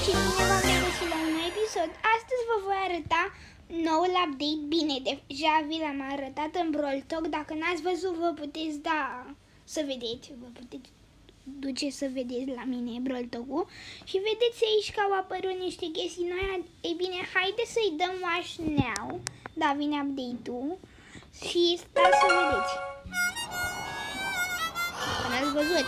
și bine v-am regăsit la un nou episod. Astăzi vă voi arăta noul update. Bine, deja vi l-am arătat în Brawl Talk. Dacă n-ați văzut, vă puteți să vedeți. Vă puteți duce să vedeți la mine Brawl Talk-ul. Și vedeți aici că au apărut niște chestii noi. Ei bine, haide să-i dăm watch now. Da, vine update-ul. Și stați să vedeți. Că n-ați văzut.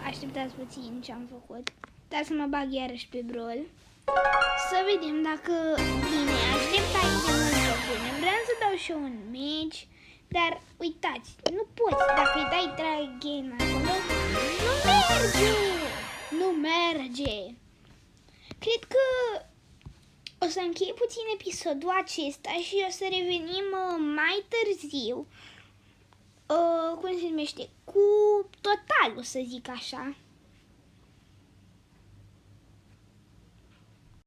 Așteptați puțin ce am făcut. Dar să mă bag iarăși pe Brawl. Să vedem dacă bine. Aștept aici de mult bine. Vreau să dau și eu un meci. Dar uitați, nu poți. Dacă îi dai try again acolo, nu merge. Nu merge. Cred că o să închei puțin episodul acesta și o să revenim mai târziu. Cum se numește? Cu totalul, să zic așa.